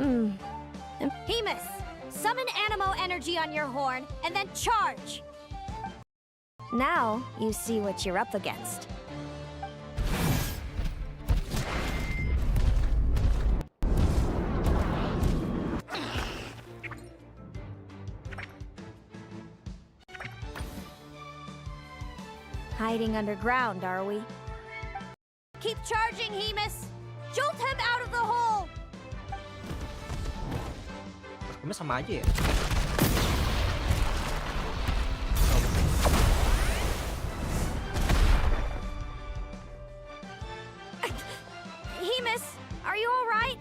Hemus, summon Animo energy on your horn, and then charge! Now, you see what you're up against. Hiding underground, are we? Keep charging, Hemus! Jolt him out of the hole! Cuma sama aja ya. Hemus, are you all right?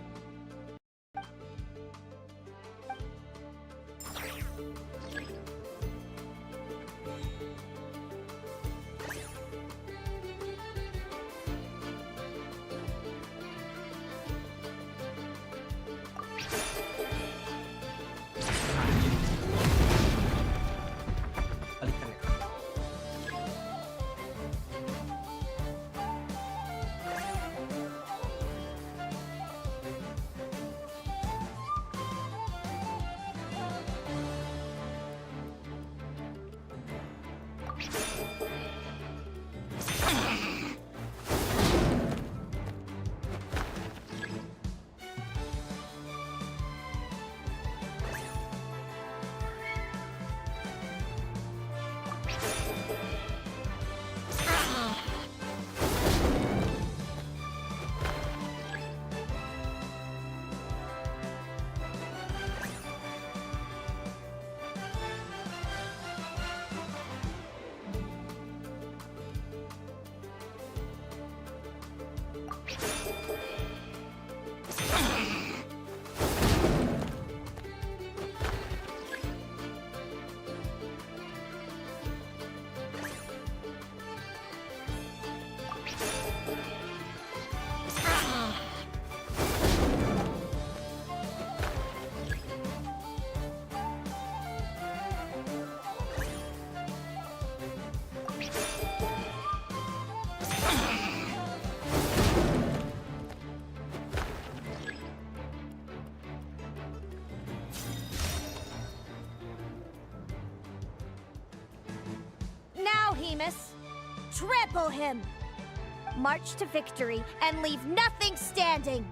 Balikan ya. Now, Hemus, trample him! March to victory and leave nothing standing!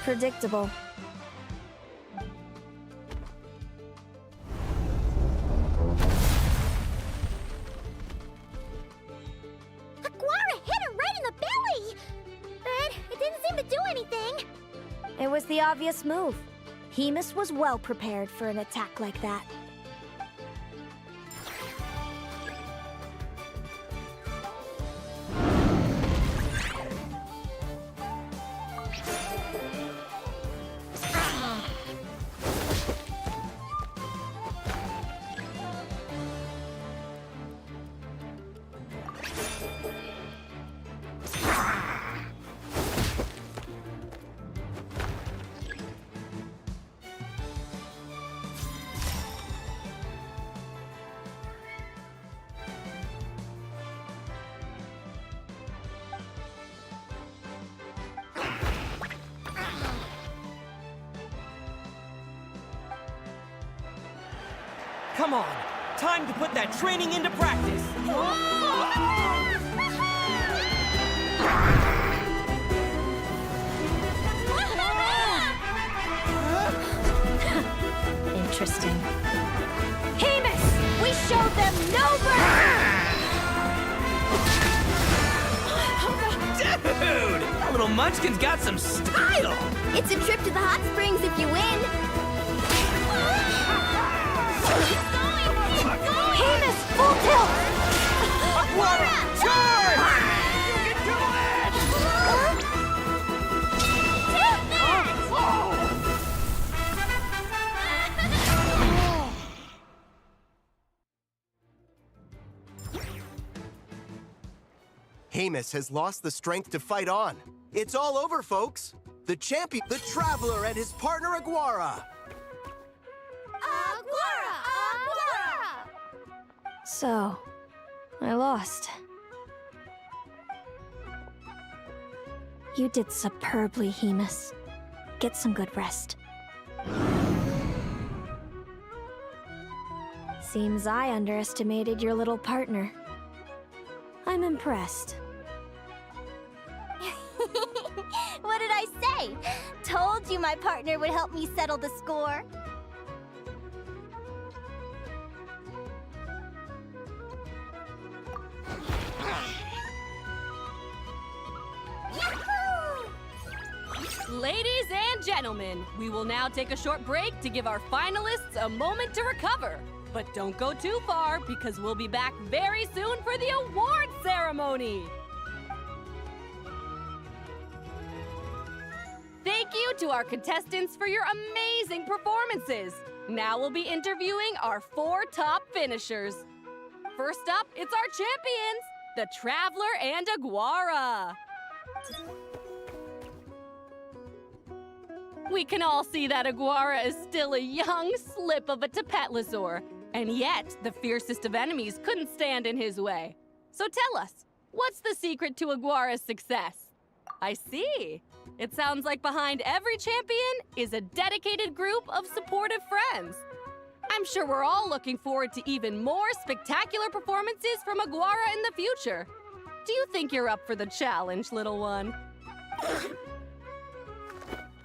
Predictable. Aguara hit her right in the belly! But it didn't seem to do anything. It was the obvious move. Hemus was well prepared for an attack like that. Come on! Time to put that training into practice! Interesting. Hemus! We showed them no mercy! Dude! That little munchkin's got some style! It's a trip to the hot springs if you win. Hemus, full tilt! Aguara, charge! You can do Hemus has lost the strength to fight on. It's all over, folks. The champion, the Traveler, and his partner Aguara. So, I lost. You did superbly, Hemus. Get some good rest. Seems I underestimated your little partner. I'm impressed. What did I say? Told you my partner would help me settle the score. Ladies and gentlemen, we will now take a short break to give our finalists a moment to recover. But don't go too far, because we'll be back very soon for the award ceremony! Thank you to our contestants for your amazing performances! Now we'll be interviewing our 4 top finishers. First up, it's our champions, the Traveler and Aguara. We can all see that Aguara is still a young slip of a Tapetlosaur, and yet the fiercest of enemies couldn't stand in his way. So tell us, what's the secret to Aguara's success? I see. It sounds like behind every champion is a dedicated group of supportive friends. I'm sure we're all looking forward to even more spectacular performances from Aguara in the future. Do you think you're up for the challenge, little one?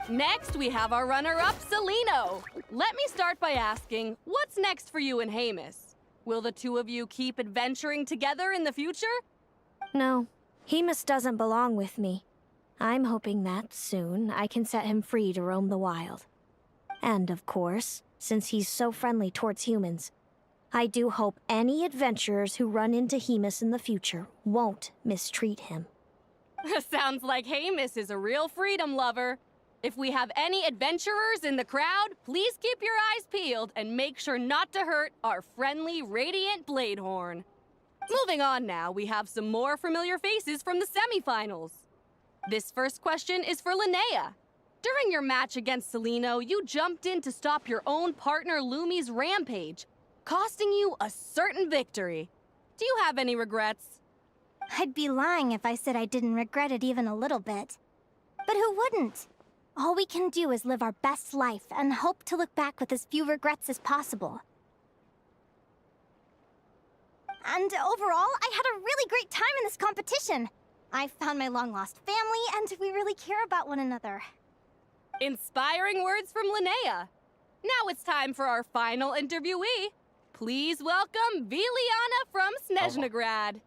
Next, we have our runner-up, Celino. Let me start by asking, what's next for you and Hemus? Will the two of you keep adventuring together in the future? No, Hemus doesn't belong with me. I'm hoping that soon I can set him free to roam the wild. And of course, since he's so friendly towards humans, I do hope any adventurers who run into Hemus in the future won't mistreat him. Sounds like Hemus is a real freedom lover. If we have any adventurers in the crowd, please keep your eyes peeled and make sure not to hurt our friendly Radiant Bladehorn. Moving on now, we have some more familiar faces from the semifinals. This first question is for Linnea. During your match against Celino, you jumped in to stop your own partner Lumi's rampage, costing you a certain victory. Do you have any regrets? I'd be lying if I said I didn't regret it even a little bit. But who wouldn't? All we can do is live our best life and hope to look back with as few regrets as possible. And overall, I had a really great time in this competition. I found my long-lost family, and we really care about one another. Inspiring words from Linnea. Now it's time for our final interviewee. Please welcome Viliana from Snezhnegrad.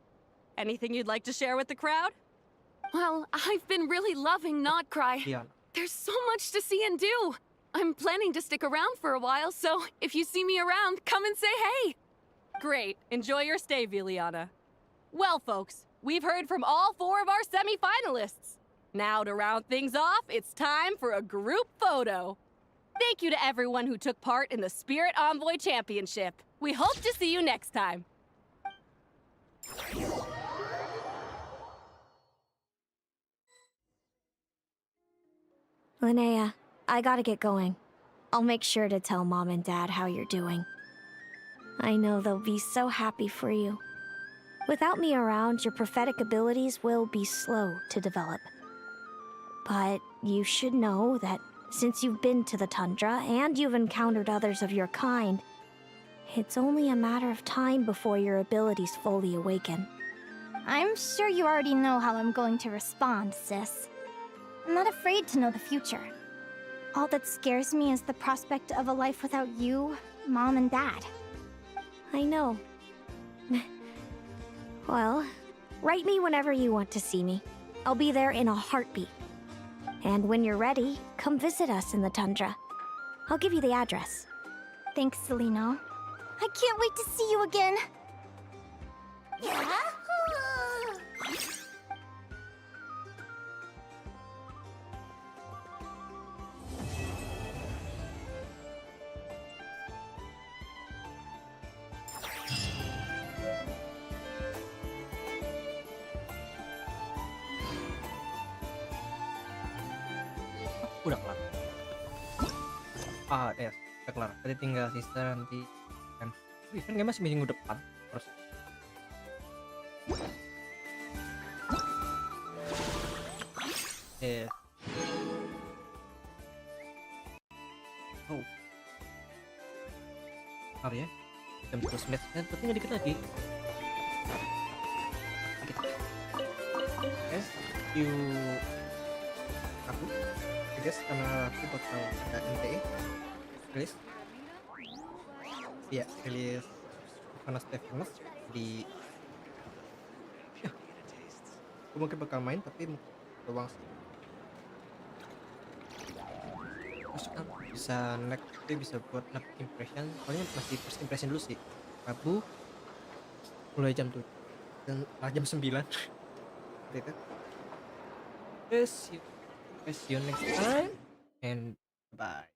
Anything you'd like to share with the crowd? Well, I've been really loving Not Cry. Yeah. There's so much to see and do. I'm planning to stick around for a while, so if you see me around, come and say hey. Great. Enjoy your stay, Viliana. Well, folks, we've heard from all 4 of our semi-finalists. Now, to round things off, it's time for a group photo. Thank you to everyone who took part in the Spirit Envoy Championship. We hope to see you next time. Linnea, I gotta get going. I'll make sure to tell Mom and Dad how you're doing. I know they'll be so happy for you. Without me around, your prophetic abilities will be slow to develop. But you should know that since you've been to the tundra and you've encountered others of your kind, it's only a matter of time before your abilities fully awaken. I'm sure you already know how I'm going to respond, sis. I'm not afraid to know the future. All that scares me is the prospect of a life without you, Mom, and Dad. I know. Well, write me whenever you want to see me. I'll be there in a heartbeat. And when you're ready, come visit us in the tundra. I'll give you the address. Thanks, Celino. I can't wait to see you again. Udah kelar. Udah kelar. Tadi tinggal sisa nanti kan. Wih, kan game masih minggu depan. Terus Eh. Oh. Bentar ya. Jam terus match kan, tapi nggak dikit lagi. Dikit. Guys, you aku, guys, karena aku bakal ada NTE rilis. Iya, rilis karena Stephanus di. Ya, aku mungkin bakal main tapi doang sih. Terus kan bisa next tapi bisa buat dapat impression, soalnya masih first impression dulu sih. Rabu mulai jam 7 dan jam 9 gitu. See you next time and bye.